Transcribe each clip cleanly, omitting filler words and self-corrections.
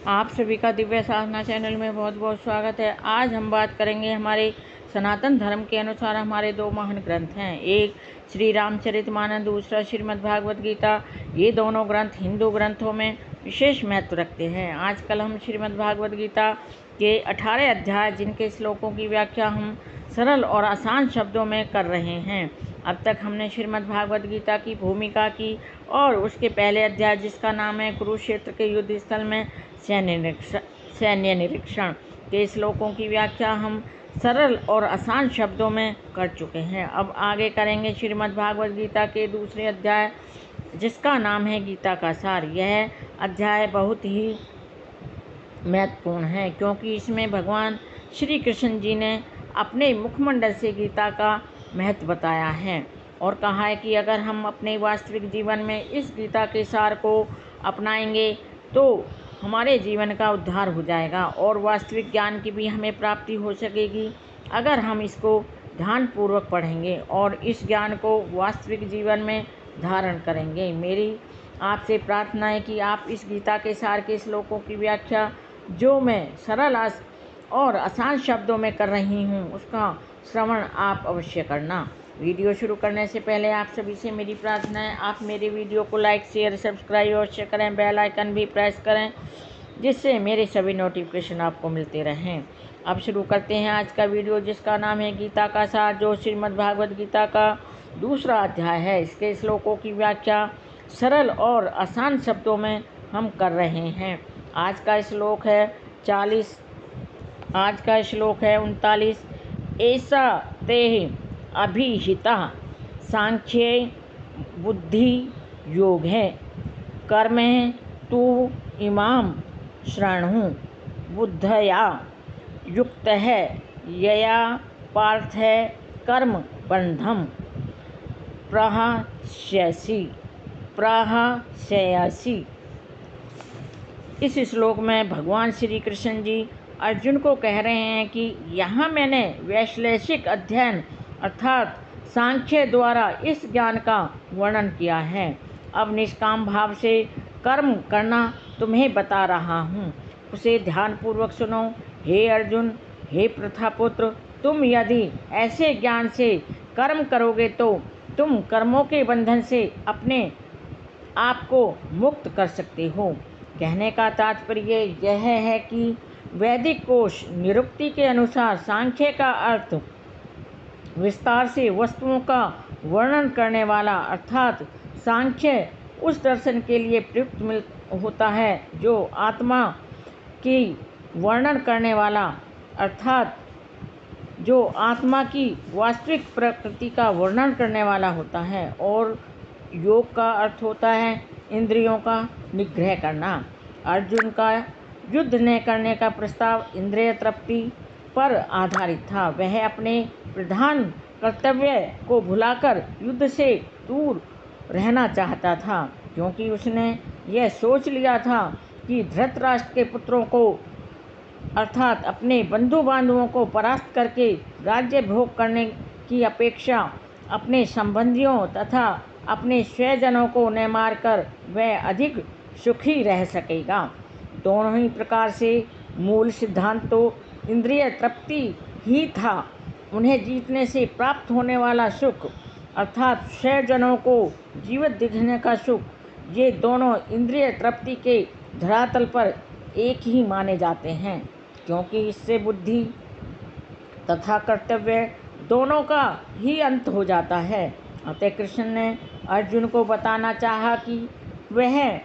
आप सभी का दिव्य साधना चैनल में बहुत बहुत स्वागत है। आज हम बात करेंगे हमारे सनातन धर्म के अनुसार हमारे दो महान ग्रंथ हैं। एक श्री रामचरितमानस, दूसरा श्रीमद् भागवत गीता। ये दोनों ग्रंथ हिंदू ग्रंथों में विशेष महत्व रखते हैं। आजकल हम श्रीमद् भागवत गीता के 18 अध्याय जिनके श्लोकों की व्याख्या हम सरल और आसान शब्दों में कर रहे हैं। अब तक हमने श्रीमद् भागवत गीता की भूमिका की और उसके पहले अध्याय जिसका नाम है कुरुक्षेत्र के युद्ध स्थल में सैन्य निरीक्षण के श्लोकों की व्याख्या हम सरल और आसान शब्दों में कर चुके हैं। अब आगे करेंगे श्रीमद् भागवत गीता के दूसरे अध्याय जिसका नाम है गीता का सार। यह अध्याय बहुत ही महत्वपूर्ण है क्योंकि इसमें भगवान श्री कृष्ण जी ने अपने मुखमंडल से गीता का महत्व बताया है और कहा है कि अगर हम अपने वास्तविक जीवन में इस गीता के सार को अपनाएंगे तो हमारे जीवन का उद्धार हो जाएगा और वास्तविक ज्ञान की भी हमें प्राप्ति हो सकेगी अगर हम इसको ध्यानपूर्वक पढ़ेंगे और इस ज्ञान को वास्तविक जीवन में धारण करेंगे। मेरी आपसे प्रार्थना है कि आप इस गीता के सार के श्लोकों की व्याख्या जो मैं सरल और आसान शब्दों में कर रही हूँ उसका श्रवण आप अवश्य करना। वीडियो शुरू करने से पहले आप सभी से मेरी प्रार्थना है आप मेरे वीडियो को लाइक शेयर सब्सक्राइब अवश्य करें, बेल आइकन भी प्रेस करें जिससे मेरे सभी नोटिफिकेशन आपको मिलते रहें। अब शुरू करते हैं आज का वीडियो जिसका नाम है गीता का सार, जो श्रीमद् भागवत गीता का दूसरा अध्याय है। इसके श्लोकों की व्याख्या सरल और आसान शब्दों में हम कर रहे हैं। आज का श्लोक है 39। ऐसा ते अभिहिता सांख्ये बुद्धि योग है कर्म तू इमाम शरणु बुद्धया युक्त है यया पार्थ है कर्म बंधम प्रहस्यसि। इस श्लोक में भगवान श्री कृष्ण जी अर्जुन को कह रहे हैं कि यहाँ मैंने वैश्लेषिक अध्ययन अर्थात सांख्य द्वारा इस ज्ञान का वर्णन किया है। अब निष्काम भाव से कर्म करना तुम्हें बता रहा हूँ, उसे ध्यानपूर्वक सुनो। हे अर्जुन, हे प्रथापुत्र, तुम यदि ऐसे ज्ञान से कर्म करोगे तो तुम कर्मों के बंधन से अपने आप को मुक्त कर सकते हो। कहने का तात्पर्य यह है कि वैदिक कोश निरुक्ति के अनुसार सांख्य का अर्थ विस्तार से वस्तुओं का वर्णन करने वाला अर्थात सांख्य उस दर्शन के लिए प्रयुक्त होता है जो आत्मा की वर्णन करने वाला अर्थात जो आत्मा की वास्तविक प्रकृति का वर्णन करने वाला होता है और योग का अर्थ होता है इंद्रियों का निग्रह करना। अर्जुन का युद्ध न करने का प्रस्ताव इंद्रिय तृप्ति पर आधारित था। वह अपने प्रधान कर्तव्य को भुलाकर युद्ध से दूर रहना चाहता था क्योंकि उसने यह सोच लिया था कि धृतराष्ट्र के पुत्रों को अर्थात अपने बंधु बांधवों को परास्त करके राज्य भोग करने की अपेक्षा अपने संबंधियों तथा अपने स्वजनों को न मारकर वह अधिक सुखी रह सकेगा। दोनों ही प्रकार से मूल सिद्धांत तो इंद्रिय तृप्ति ही था। उन्हें जीतने से प्राप्त होने वाला सुख अर्थात स्वजनों को जीवित दिखने का सुख, ये दोनों इंद्रिय तृप्ति के धरातल पर एक ही माने जाते हैं क्योंकि इससे बुद्धि तथा कर्तव्य दोनों का ही अंत हो जाता है। अतः कृष्ण ने अर्जुन को बताना चाहा कि वह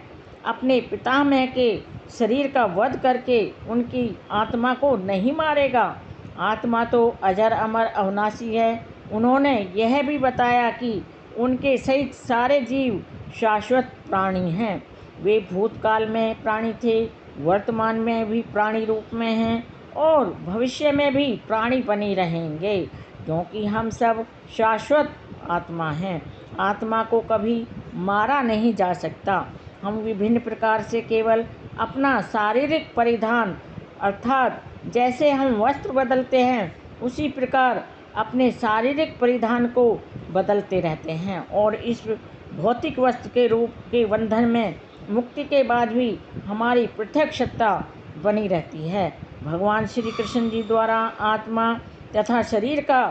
अपने पितामह के शरीर का वध करके उनकी आत्मा को नहीं मारेगा। आत्मा तो अजर अमर अविनाशी है। उन्होंने यह भी बताया कि उनके सहित सारे जीव शाश्वत प्राणी हैं। वे भूतकाल में प्राणी थे, वर्तमान में भी प्राणी रूप में हैं और भविष्य में भी प्राणी बने रहेंगे क्योंकि हम सब शाश्वत आत्मा हैं। आत्मा को कभी मारा नहीं जा सकता। हम विभिन्न प्रकार से केवल अपना शारीरिक परिधान अर्थात जैसे हम वस्त्र बदलते हैं उसी प्रकार अपने शारीरिक परिधान को बदलते रहते हैं और इस भौतिक वस्त्र के रूप के बंधन में मुक्ति के बाद भी हमारी पृथक सत्ता बनी रहती है। भगवान श्री कृष्ण जी द्वारा आत्मा तथा शरीर का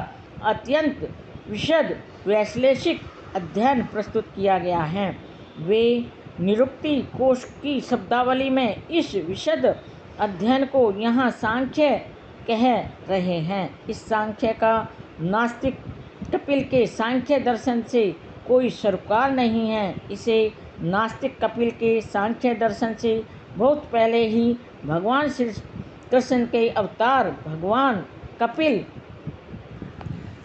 अत्यंत विशद वैश्लेषिक अध्ययन प्रस्तुत किया गया है। वे निरुक्ति कोश की शब्दावली में इस विशद अध्ययन को यहाँ सांख्य कह रहे हैं। इस सांख्य का नास्तिक कपिल के सांख्य दर्शन से कोई सरोकार नहीं है। इसे नास्तिक कपिल के सांख्य दर्शन से बहुत पहले ही भगवान श्री कृष्ण के अवतार भगवान कपिल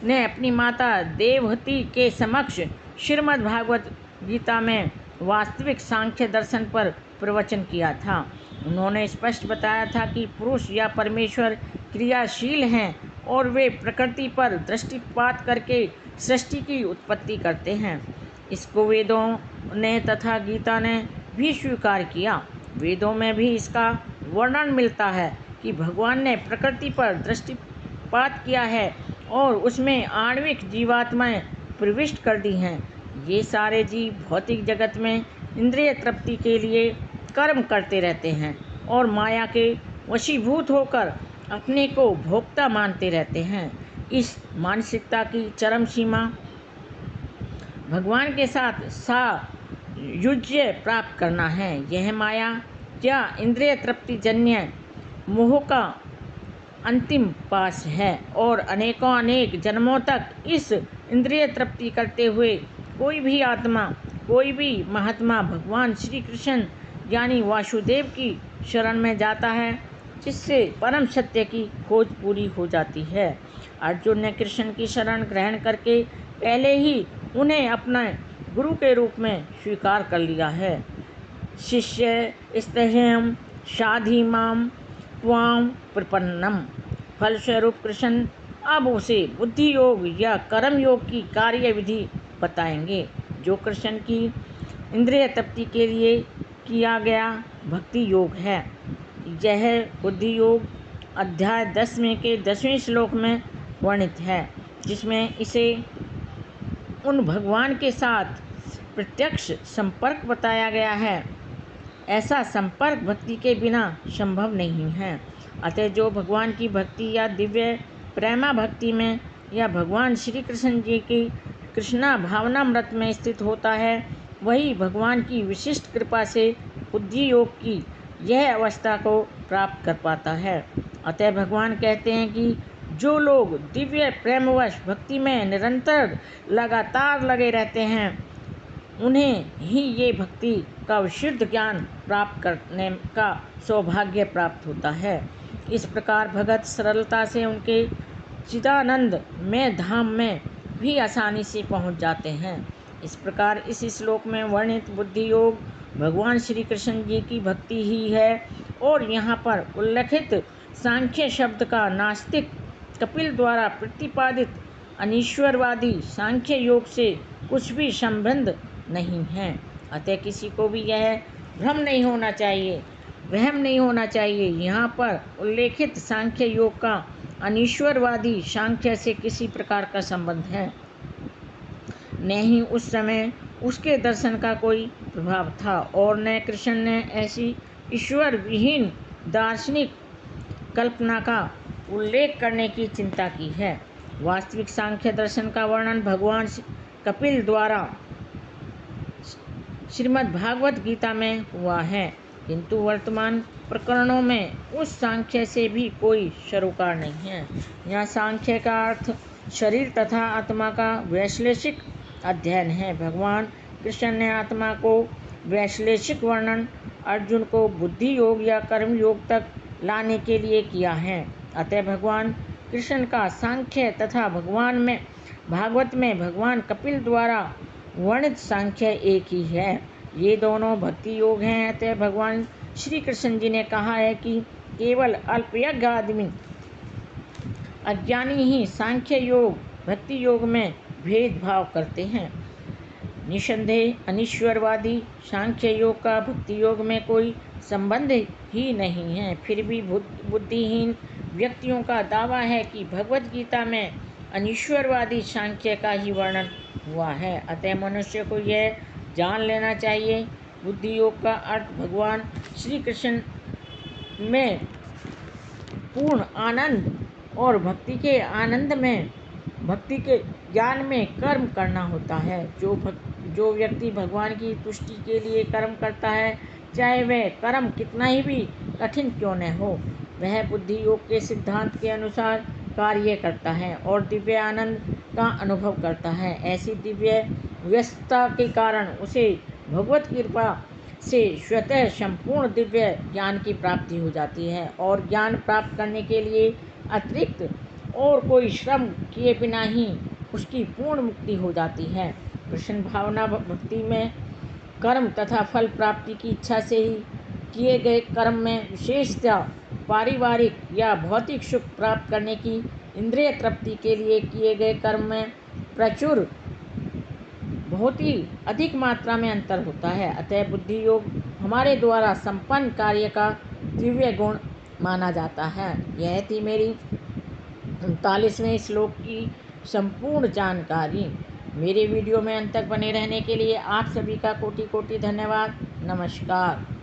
ने अपनी माता देवहूति के समक्ष श्रीमद् भागवत गीता में वास्तविक सांख्य दर्शन पर प्रवचन किया था। उन्होंने स्पष्ट बताया था कि पुरुष या परमेश्वर क्रियाशील हैं और वे प्रकृति पर दृष्टिपात करके सृष्टि की उत्पत्ति करते हैं। इसको वेदों ने तथा गीता ने भी स्वीकार किया। वेदों में भी इसका वर्णन मिलता है कि भगवान ने प्रकृति पर दृष्टिपात किया है और उसमें आणविक जीवात्माएं प्रविष्ट कर दी हैं। ये सारे जीव भौतिक जगत में इंद्रिय तृप्ति के लिए कर्म करते रहते हैं और माया के वशीभूत होकर अपने को भोक्ता मानते रहते हैं। इस मानसिकता की चरम सीमा भगवान के साथ सायुज्य प्राप्त करना है। यह माया या इंद्रिय तृप्ति जन्य मोह का अंतिम पास है और अनेकों अनेक जन्मों तक इस इंद्रिय तृप्ति करते हुए कोई भी आत्मा, कोई भी महात्मा भगवान श्री कृष्ण यानी वासुदेव की शरण में जाता है, जिससे परम सत्य की खोज पूरी हो जाती है। अर्जुन ने कृष्ण की शरण ग्रहण करके पहले ही उन्हें अपने गुरु के रूप में स्वीकार कर लिया है। शिष्य स्तेहम शाधि माम त्वां प्रपन्नम। फलस्वरूप कृष्ण अब उसे बुद्धि योग या कर्म योग की कार्य विधि बताएंगे, जो कृष्ण की इंद्रिय तृप्ति के लिए किया गया भक्ति योग है। यह बुद्धि योग अध्याय 10 में के 10वें श्लोक में वर्णित है, जिसमें इसे उन भगवान के साथ प्रत्यक्ष संपर्क बताया गया है। ऐसा संपर्क भक्ति के बिना संभव नहीं है। अतः जो भगवान की भक्ति या दिव्य प्रेमा भक्ति में या भगवान श्री कृष्ण जी की कृष्णा भावनामृत में स्थित होता है, वही भगवान की विशिष्ट कृपा से बुद्धि योग की यह अवस्था को प्राप्त कर पाता है। अतः भगवान कहते हैं कि जो लोग दिव्य प्रेमवश भक्ति में निरंतर लगातार लगे रहते हैं, उन्हें ही ये भक्ति का विशुद्ध ज्ञान प्राप्त करने का सौभाग्य प्राप्त होता है। इस प्रकार भगत सरलता से उनके चिदानंद में धाम में भी आसानी से पहुंच जाते हैं। इस प्रकार इस श्लोक में वर्णित बुद्धि योग भगवान श्री कृष्ण जी की भक्ति ही है और यहाँ पर उल्लेखित सांख्य शब्द का नास्तिक कपिल द्वारा प्रतिपादित अनीश्वरवादी सांख्य योग से कुछ भी संबंध नहीं है। अतः किसी को भी यह भ्रम नहीं होना चाहिए, वहम नहीं होना चाहिए। यहाँ पर उल्लेखित सांख्य योग का अनीश्वरवादी सांख्य से किसी प्रकार का संबंध है। न ही उस समय उसके दर्शन का कोई प्रभाव था और न कृष्ण ने ऐसी ईश्वर विहीन दार्शनिक कल्पना का उल्लेख करने की चिंता की है। वास्तविक सांख्य दर्शन का वर्णन भगवान कपिल द्वारा श्रीमद् भागवत गीता में हुआ है, किंतु वर्तमान प्रकरणों में उस सांख्य से भी कोई सरोकार नहीं है। यहाँ सांख्य का अर्थ शरीर तथा आत्मा का वैश्लेषिक अध्ययन है। भगवान कृष्ण ने आत्मा को वैश्लेषिक वर्णन अर्जुन को बुद्धि योग या कर्म योग तक लाने के लिए किया है। अतः भगवान कृष्ण का सांख्य तथा भागवत में भगवान कपिल द्वारा वर्णित सांख्य एक ही है। ये दोनों भक्ति योग हैं। अतः भगवान श्री कृष्ण जी ने कहा है कि केवल अल्पज्ञ आदमी अज्ञानी ही सांख्य योग भक्ति योग में भेदभाव करते हैं। निसंदेह अनीश्वरवादी सांख्य योग का भक्ति योग में कोई संबंध ही नहीं है। फिर भी बुद्धिहीन व्यक्तियों का दावा है कि भगवत गीता में अनीश्वरवादी सांख्य का ही वर्णन हुआ है। अतः मनुष्य को यह जान लेना चाहिए बुद्धि योग का अर्थ भगवान श्री कृष्ण में पूर्ण आनंद और भक्ति के ज्ञान में कर्म करना होता है। जो व्यक्ति भगवान की तुष्टि के लिए कर्म करता है, चाहे वह कर्म कितना ही भी कठिन क्यों न हो, वह बुद्धि योग के सिद्धांत के अनुसार कार्य करता है और दिव्य आनंद का अनुभव करता है। ऐसी दिव्य व्यस्तता के कारण उसे भगवत कृपा से स्वतः संपूर्ण दिव्य ज्ञान की प्राप्ति हो जाती है और ज्ञान प्राप्त करने के लिए अतिरिक्त और कोई श्रम किए बिना ही उसकी पूर्ण मुक्ति हो जाती है। कृष्ण भावना भक्ति में कर्म तथा फल प्राप्ति की इच्छा से ही किए गए कर्म में विशेषतः पारिवारिक या भौतिक सुख प्राप्त करने की इंद्रिय तृप्ति के लिए किए गए कर्म में प्रचुर बहुत ही अधिक मात्रा में अंतर होता है। अतः बुद्धि योग हमारे द्वारा संपन्न कार्य का दिव्य गुण माना जाता है। यह थी मेरी 39वें श्लोक की संपूर्ण जानकारी। मेरे वीडियो में अंत तक बने रहने के लिए आप सभी का कोटि कोटि धन्यवाद। नमस्कार।